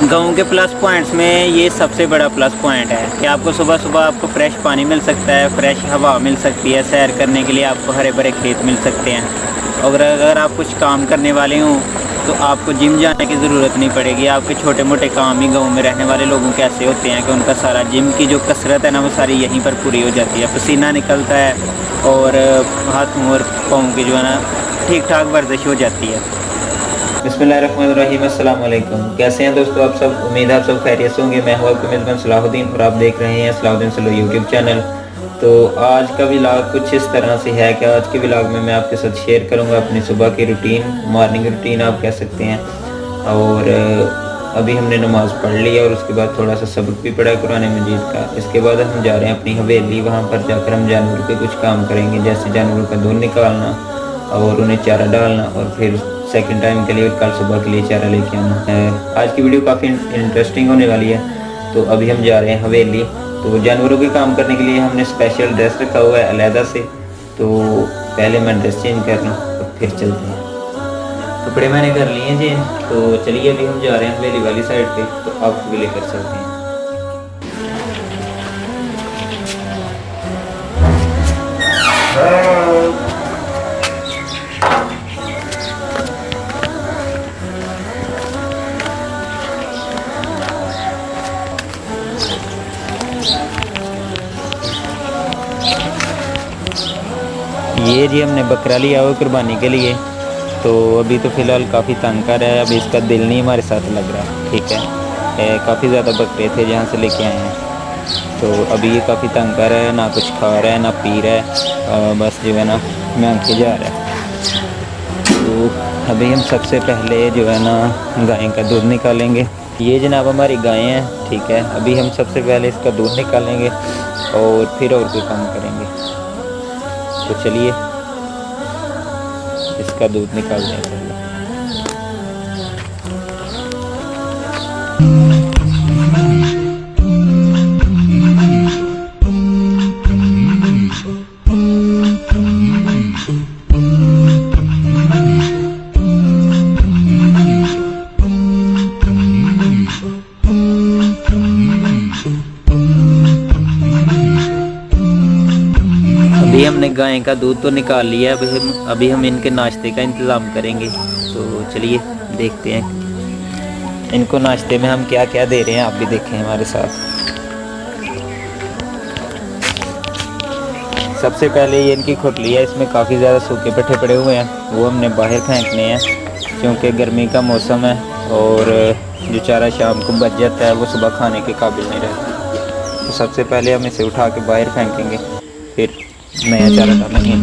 गाँव के plus points में ये सबसे बड़ा प्लस पॉइंट है कि आपको सुबह सुबह आपको फ्रेश पानी मिल सकता है, फ्रेश हवा मिल सकती है, सैर करने के लिए आपको हरे भरे खेत मिल सकते हैं। और अगर आप कुछ काम करने वाले हों तो आपको जिम जाने की ज़रूरत नहीं पड़ेगी। आपके छोटे मोटे काम ही गाँव में रहने वाले लोगों के ऐसे होते हैं कि उनका सारा जिम की जो कसरत है ना वो सारी यहीं पर पूरी हो जाती है। पसीना निकलता है और हाथों और पाँव की जो है ना ठीक ठाक वर्जिश हो जाती है। बिस्मिल्लाहिर्रहमानिर्रहीम, अस्सलाम वालेकुम। कैसे हैं दोस्तों आप सब? उम्मीद है आप सब खैरियत से होंगे। मैं हूं आपका मेज़बान सलाहुद्दीन और आप देख रहे हैं सलाहुद्दीन सलो यूट्यूब चैनल। तो आज का व्लॉग कुछ इस तरह से है कि आज के व्लॉग में मैं आपके साथ शेयर करूंगा अपनी सुबह की रूटीन, मॉर्निंग रूटीन आप कह सकते हैं। और अभी हमने नमाज़ पढ़ ली और उसके बाद थोड़ा सा सबक भी पढ़ा कुरान मजीद का। इसके बाद हम जा रहे हैं अपनी हवेली, वहाँ पर जाकर हम जानवरों के कुछ काम करेंगे, जैसे जानवरों का दूध निकालना और उन्हें चारा डालना और फिर सेकंड टाइम के लिए कल सुबह के लिए चारा लेके आना। आज की वीडियो काफ़ी इंटरेस्टिंग होने वाली है। तो अभी हम जा रहे हैं हवेली। तो जानवरों के काम करने के लिए हमने स्पेशल ड्रेस रखा हुआ है अलहदा से। तो पहले मैं ड्रेस चेंज कर लूँ और फिर चलते हैं। कपड़े मैंने कर लिए हैं चेंज। तो चलिए अभी हम जा रहे हैं हवेली वाली साइड पे, तो आपको भी लेकर चलते हैं। ये जी हमने बकरा लिया हुआ कुर्बानी के लिए। तो अभी तो फ़िलहाल काफ़ी तंग कर रहा है, अभी इसका दिल नहीं हमारे साथ लग रहा। ठीक है, काफ़ी ज़्यादा बकरे थे जहाँ से लेके आए हैं। तो अभी ये काफ़ी तंग कर रहा है, ना कुछ खा रहा है ना पी रहा है, बस जो है ना मांग के जा रहा है। तो अभी हम सबसे पहले जो है ना गाय का दूध निकालेंगे। ये जनाब हमारी गायें हैं। ठीक है, अभी हम सबसे पहले इसका दूध निकालेंगे और फिर और कोई काम करेंगे। तो चलिए इसका दूध निकालते हैं पहले। अभी हमने गाय का दूध तो निकाल लिया है। अभी हम इनके नाश्ते का इंतज़ाम करेंगे। तो चलिए देखते हैं इनको नाश्ते में हम क्या क्या दे रहे हैं, आप भी देखें हमारे साथ। सबसे पहले ये इनकी खुरली है, इसमें काफ़ी ज़्यादा सूखे पट्टे पड़े हुए हैं, वो हमने बाहर फेंकने हैं क्योंकि गर्मी का मौसम है और जो चारा शाम को बच जाता है वो सुबह खाने के काबिल नहीं रहता। तो सबसे पहले हम इसे उठा के बाहर फेंकेंगे, फिर नया चारा डालेंगे।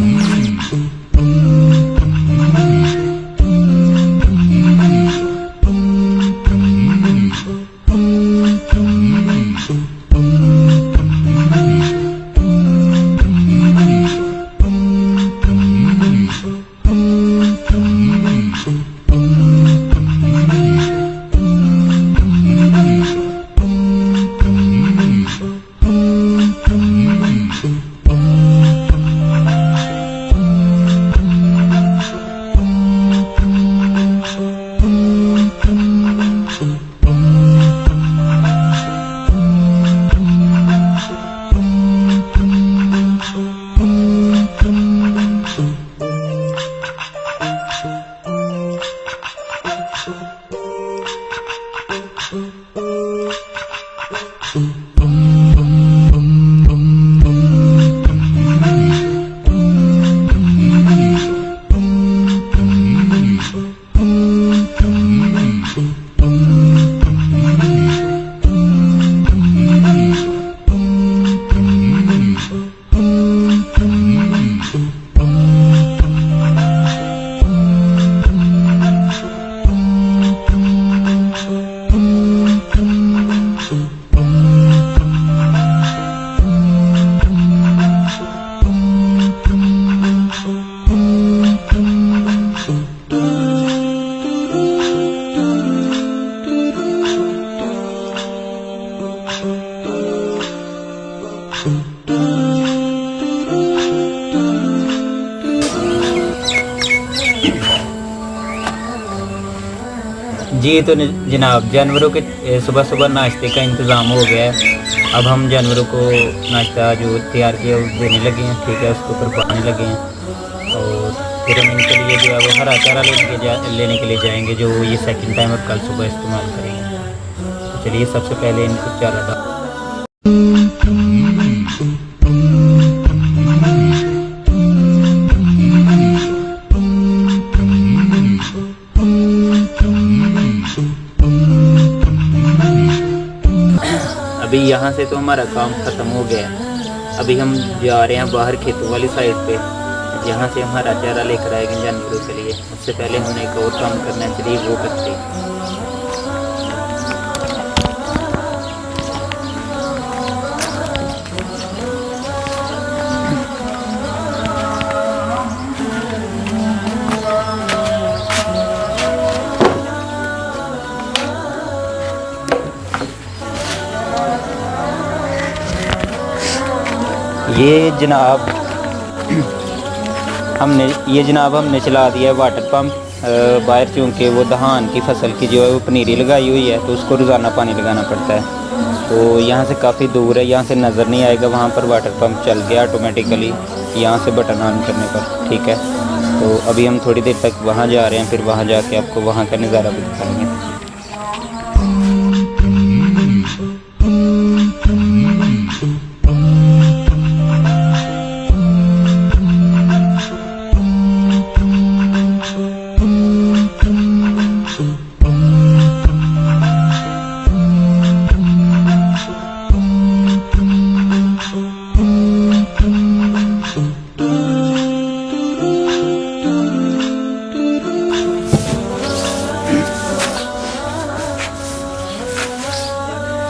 जी तो जनाब, जानवरों के सुबह सुबह नाश्ते का इंतज़ाम हो गया है। अब हम जानवरों को नाश्ता जो तैयार किया वो देने लगे हैं, ठीक है, उसके ऊपर पानी लगे हैं। और फिर हम इनके लिए जो है वो हरा चारा लेने के लिए जाएंगे, जो ये सेकंड टाइम और कल सुबह इस्तेमाल करेंगे। तो चलिए सबसे पहले इनको चारा डाल। अभी यहाँ से तो हमारा काम ख़त्म हो गया है। अभी हम जा रहे हैं बाहर खेतों वाली साइड पे, जहाँ से हम हरा चारा लेकर आएंगे जानवरों के लिए। उससे पहले हमने एक और काम करना है, चलिए वो करते हैं। ये जनाब हमने चला दिया है वाटर पम्प बाहर, चूँकि वो धान की फसल की जो है वो पनीरी लगाई हुई है, तो उसको रोज़ाना पानी लगाना पड़ता है। तो यहाँ से काफ़ी दूर है, यहाँ से नज़र नहीं आएगा, वहाँ पर वाटर पम्प चल गया ऑटोमेटिकली यहाँ से बटन ऑन करने पर, ठीक है। तो अभी हम थोड़ी देर तक वहाँ जा रहे हैं, फिर वहाँ जाके आपको वहाँ का नज़ारा भी दिखाएंगे।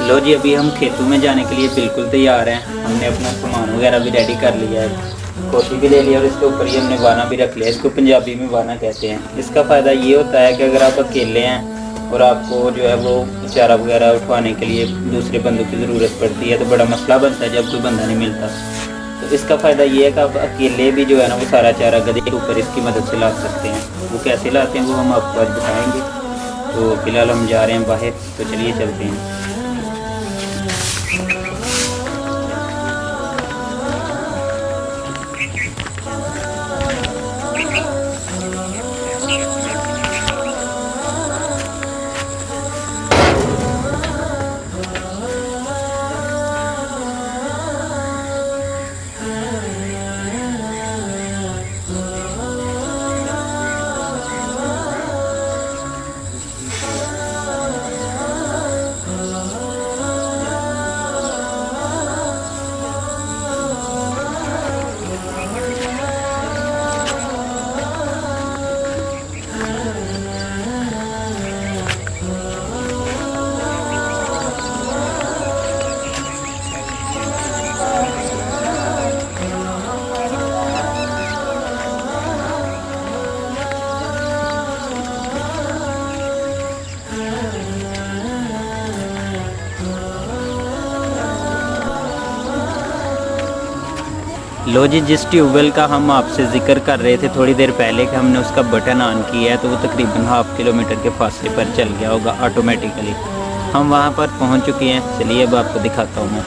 लो जी, अभी हम खेतों में जाने के लिए बिल्कुल तैयार हैं। हमने अपना सामान वगैरह भी रेडी कर लिया है, कोटी भी ले लिया और इसके ऊपर ही हमने वाना भी रख लिया। इसको पंजाबी में वाना कहते हैं। इसका फ़ायदा ये होता है कि अगर आप अकेले हैं और आपको जो है वो चारा वगैरह उठवाने के लिए दूसरे बंदों की ज़रूरत पड़ती है, तो बड़ा मसला बनता है जब कोई बंदा नहीं मिलता। तो इसका फ़ायदा ये है कि आप अकेले भी जो है ना वो सारा चारा गधे के ऊपर इसकी मदद से ला सकते हैं। वो कैसे लाते हैं वो हम आपको आज बताएँगे। तो फिलहाल हम जा रहे हैं बाहर, तो चलिए चलते हैं। लो जी, जिस ट्यूबवेल का हम आपसे ज़िक्र कर रहे थे थोड़ी देर पहले कि हमने उसका बटन ऑन किया है, तो वो तकरीबन 1/2 किलोमीटर के फासले पर चल गया होगा ऑटोमेटिकली। हम वहाँ पर पहुँच चुके हैं। चलिए अब आपको दिखाता हूँ मैं।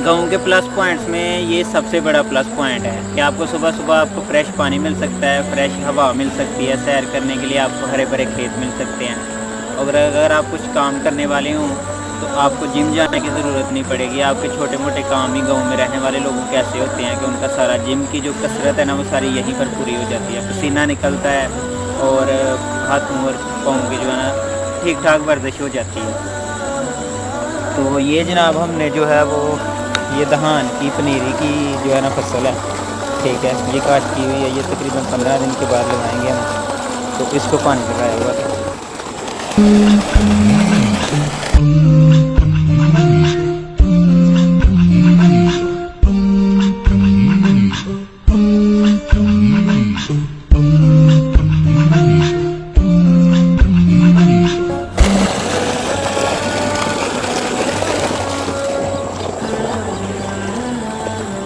गाँव के प्लस पॉइंट्स में ये सबसे बड़ा प्लस पॉइंट है कि आपको सुबह सुबह आपको फ्रेश पानी मिल सकता है, फ्रेश हवा मिल सकती है, सैर करने के लिए आपको हरे भरे खेत मिल सकते हैं। और अगर आप कुछ काम करने वाले हों तो आपको जिम जाने की ज़रूरत नहीं पड़ेगी। आपके छोटे मोटे काम ही गाँव में रहने वाले लोगों के ऐसे होते हैं कि उनका सारा जिम की जो कसरत है ना वो सारी यहीं पर पूरी हो जाती है। पसीना निकलता है और हाथों और पाँव की जो है ना ठीक ठाक वर्जिश हो जाती है। तो ये जनाब हमने जो है वो ये दहान की पनीरी की जो है ना फसल है, ठीक है। ये काट की हुई है, ये तकरीबन 15 दिन के बाद लगाएंगे हम। तो इसको पानी लगाया हुआ था।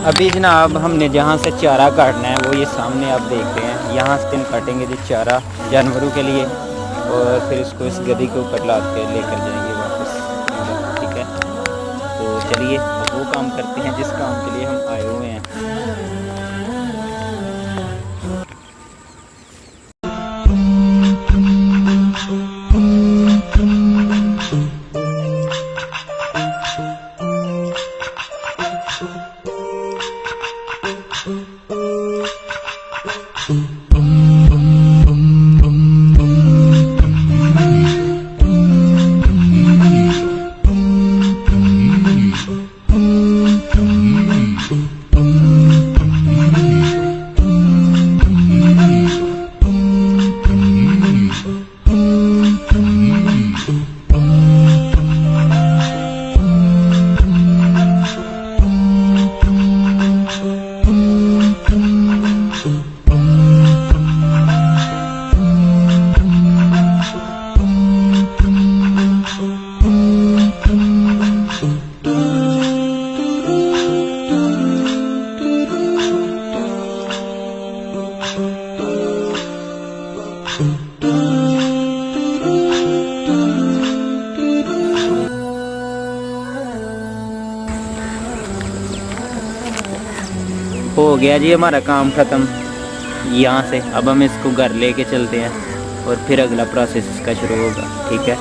अभी जनाब हमने जहाँ से चारा काटना है वो ये सामने आप देख रहे हैं, यहाँ से हम काटेंगे जो चारा जानवरों के लिए, और फिर इसको इस गदी के ऊपर लाद के लेकर जाएंगे वापस, ठीक है। तो चलिए अब वो काम करते हैं जिस काम के लिए हम आए हुए हैं। हो गया जी हमारा काम ख़त्म यहाँ से। अब हम इसको घर लेके चलते हैं और फिर अगला प्रोसेस इसका शुरू होगा, ठीक है।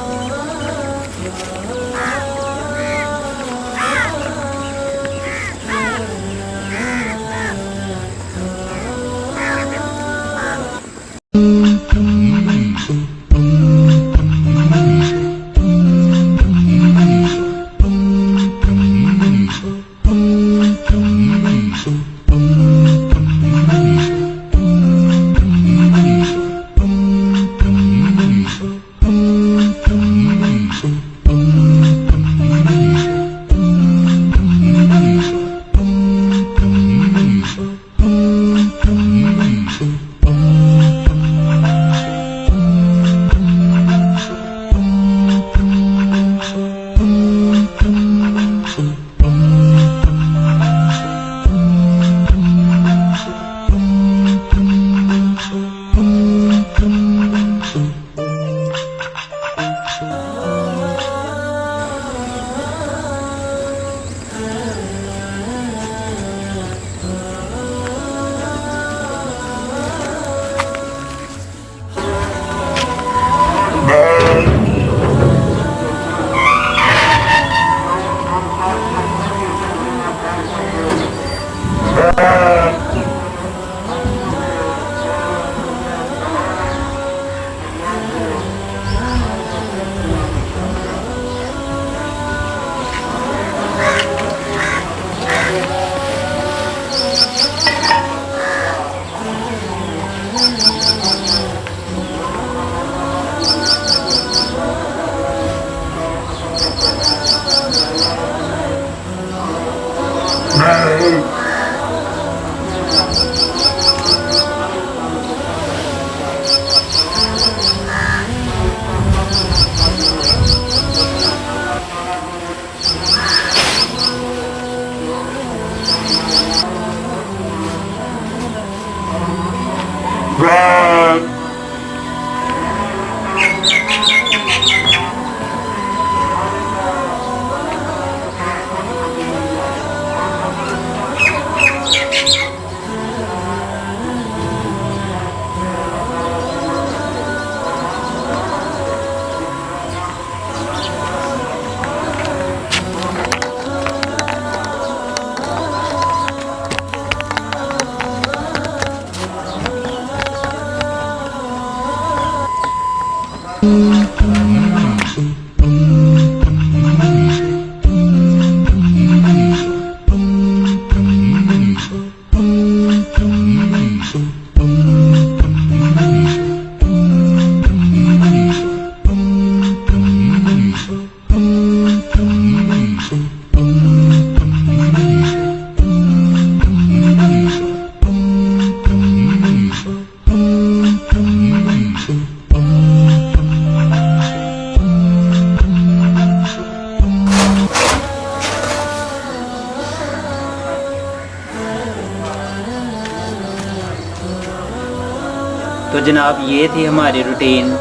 तो जनाब ये थी हमारी रूटीन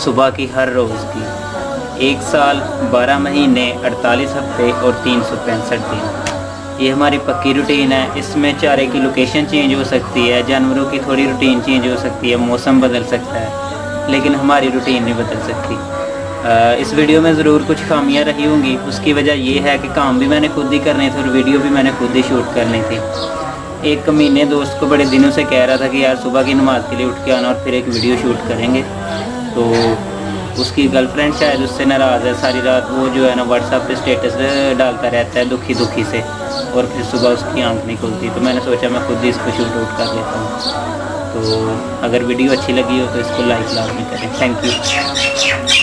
सुबह की हर रोज़ की। 1 साल 12 महीने 48 हफ्ते और 365 दिन ये हमारी पक्की रूटीन है। इसमें चारे की लोकेशन चेंज हो सकती है, जानवरों की थोड़ी रूटीन चेंज हो सकती है, मौसम बदल सकता है, लेकिन हमारी रूटीन नहीं बदल सकती। इस वीडियो में ज़रूर कुछ खामियां रही होंगी। उसकी वजह ये है कि काम भी मैंने खुद ही करने थे और वीडियो भी मैंने खुद ही शूट करनी थी। एक कमीने दोस्त को बड़े दिनों से कह रहा था कि यार सुबह की नमाज़ के लिए उठ के आना और फिर एक वीडियो शूट करेंगे, तो उसकी गर्लफ्रेंड शायद उससे नाराज़ है। सारी रात वो जो है ना व्हाट्सएप पे स्टेटस डालता रहता है दुखी दुखी से, और फिर सुबह उसकी आंख नहीं खुलती। तो मैंने सोचा मैं खुद ही इसको शूट आउट कर लेता हूँ। तो अगर वीडियो अच्छी लगी हो तो इसको लाइक लाजमी करें। Thank you.